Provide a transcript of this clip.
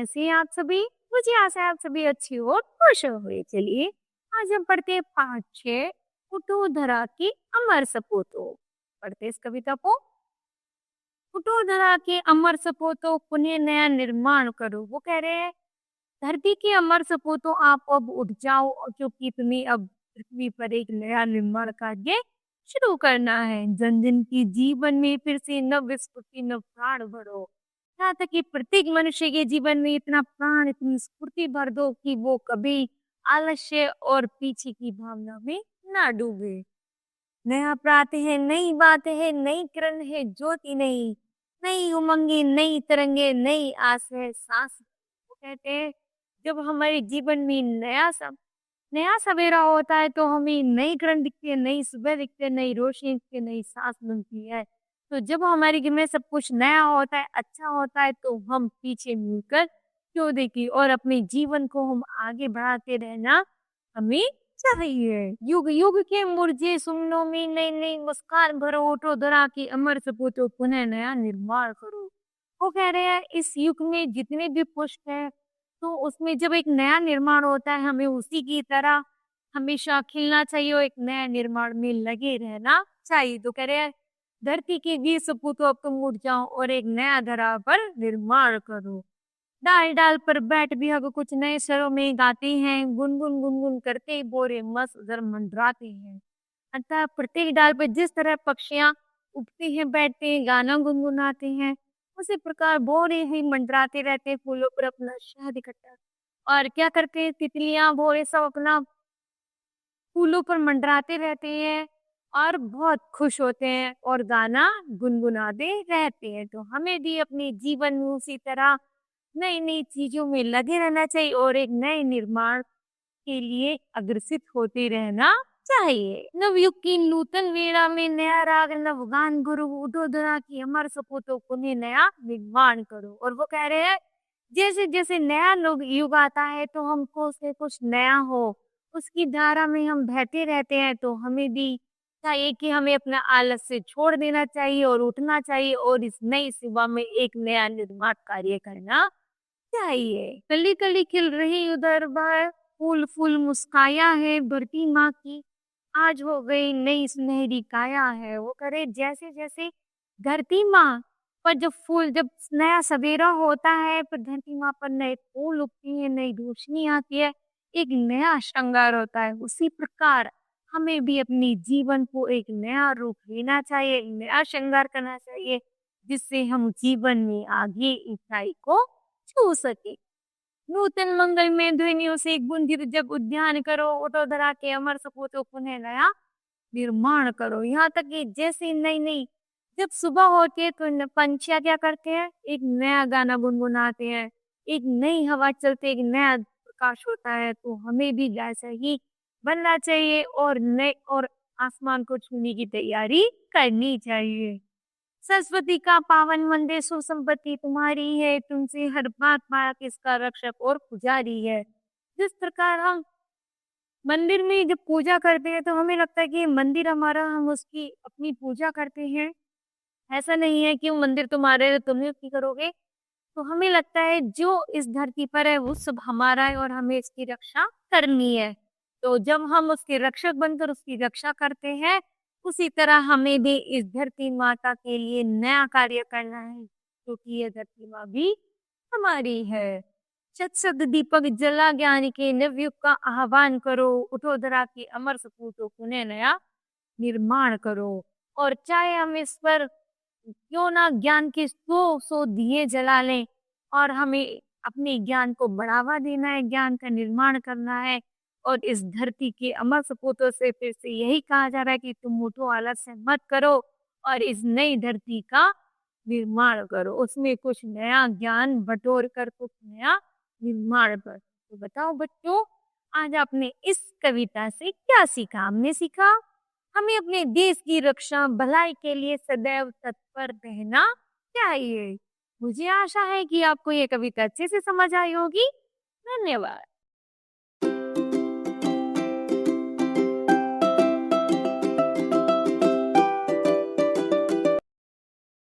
कैसे हैं आप सभी? मुझे आशा है आप सभी अच्छी और खुश हुए। चलिए आज हम पढ़ते हैं पाठ 6 उठो की अमर सपूतो। पढ़ते इस कविता को। उठो के अमर सपूतो पुनः नया निर्माण करो। वो कह रहे हैं धरती के अमर सपूतो आप अब उठ जाओ क्योंकि तुम्हें अब पृथ्वी पर एक नया निर्माण कार्य शुरू करना है। जन जन की जीवन में फिर से नव स्फूर्ति नव प्राण भरो। यहाँ तक कि प्रत्येक मनुष्य के जीवन में इतना प्राण इतनी स्फूर्ति भर दो कि वो कभी आलस्य और पीछे की भावना में ना डूबे। नया प्रातः है, नई बात है, नई किरण है, ज्योति नई, नई उमंगे, नई तरंगे, नई आस है, सांस। वो कहते हैं जब हमारे जीवन में नया सवेरा होता है तो हमें नई किरण दिखती है, नई सुबह दिखती है, नई रोशनी दिखती है, नई सांस मिलती है। तो जब हमारे घर में सब कुछ नया होता है, अच्छा होता है, तो हम पीछे मुड़कर क्यों देखें और अपने जीवन को हम आगे बढ़ाते रहना हमें चाहिए। युग युग के मुरझे सुमनों में नई नई मुस्कान भरो। उठो धरा की अमर सपूतो पुनः नया निर्माण करो। वो कह रहे हैं इस युग में जितने भी पुष्प है तो उसमें जब एक नया निर्माण होता है हमें उसी की तरह हमेशा खिलना चाहिए और एक नया निर्माण में लगे रहना चाहिए। तो कह रहे हैं धरती के वीर सपूतों अब तुम उठ जाओ और एक नया धरा पर निर्माण करो। डाल डाल पर बैठ भी अब कुछ नए स्वरों में गाते हैं, गुनगुन गुनगुन करते बोरे मस्त उधर मंडराते हैं। अतः प्रत्येक डाल पर जिस तरह पक्षियां उगते हैं, बैठते हैं, गाना गुनगुनाते हैं, उसी प्रकार भौरे ही मंडराते रहते हैं फूलों पर अपना शहद इकट्ठा। और क्या करते हैं तितलियां भौरे सब अपना फूलों पर मंडराते रहते हैं और बहुत खुश होते हैं और गाना गुनगुनाते रहते हैं। तो हमें भी अपने जीवन में उसी तरह नई नई चीजों में लगे रहना चाहिए और एक नए निर्माण के लिए अग्रसित होते रहना चाहिए। नवयुग की नूतन वीणा में नया राग नव गान गुरु। उठो धरा की अमर सपूतों पुनः नया निर्माण करो। और वो कह रहे हैं जैसे जैसे नया युग आता है तो हमको उससे कुछ नया हो, उसकी धारा में हम बहते रहते हैं। तो हमें भी चाहिए कि हमें अपना आलस से छोड़ देना चाहिए और उठना चाहिए और इस नई सुबह में एक नया निर्माण कार्य करना चाहिए। कली कली खिल रही उधर बार, फूल फूल मुस्काया है, धरती माँ की आज हो गई नई सुनहरी काया है। वो करे जैसे जैसे धरती माँ पर जब नया सवेरा होता है पर धरती माँ पर नए फूल उगते हैं, नई रोशनी आती है, एक नया श्रृंगार होता है। उसी प्रकार हमें भी अपने जीवन को एक नया रूप देना चाहिए, एक नया श्रृंगार करना चाहिए, जिससे हम जीवन में आगे ऊंचाई को छू सके। नूतन मंगल में ध्वनियों से गुंजित जब उद्यान करो। उठो धरा के अमर सपूतों पुनः नया निर्माण करो। यहाँ तक कि जैसे नई नई जब सुबह होती है तो पंछियां क्या करते हैं, एक नया गाना गुनगुनाते हैं, एक नई हवा चलती है, एक नया प्रकाश होता है। तो हमें भी जैसा ही बनना चाहिए और नए और आसमान को छूने की तैयारी करनी चाहिए। सरस्वती का पावन मंदिर सुसंपत्ति तुम्हारी है, तुमसे हर बात बात इसका रक्षक और पुजारी है। जिस प्रकार हम मंदिर में जब पूजा करते हैं तो हमें लगता है कि ये मंदिर हमारा, हम उसकी अपनी पूजा करते हैं। ऐसा नहीं है कि वो मंदिर तुम्हारे है तुम्हें उसकी करोगे। तो हमें लगता है जो इस धरती पर है वो सब हमारा है और हमें इसकी रक्षा करनी है। तो जब हम उसके रक्षक बनकर उसकी रक्षा करते हैं, उसी तरह हमें भी इस धरती माता के लिए नया कार्य करना है, क्योंकि ये धरती माँ भी हमारी है। शत शत दीपक जला ज्ञान के नवयुग का आह्वान करो। उठो धरा के अमर सपूतों पुनः नया निर्माण करो। और चाहे हम इस पर क्यों ना ज्ञान के 100 दिए जला लें और हमें अपने ज्ञान को बढ़ावा देना है, ज्ञान का निर्माण करना है। और इस धरती के अमर सपूतों से फिर से यही कहा जा रहा है कि तुम उठो, आलस्य मत करो और इस नई धरती का निर्माण करो, उसमें कुछ नया ज्ञान बटोर कर कुछ नया निर्माण कर। तो बताओ बच्चों, आज आपने इस कविता से क्या सीखा? हमने सीखा हमें अपने देश की रक्षा भलाई के लिए सदैव तत्पर रहना चाहिए। मुझे आशा है कि आपको ये कविता अच्छे से समझ आई होगी। धन्यवाद।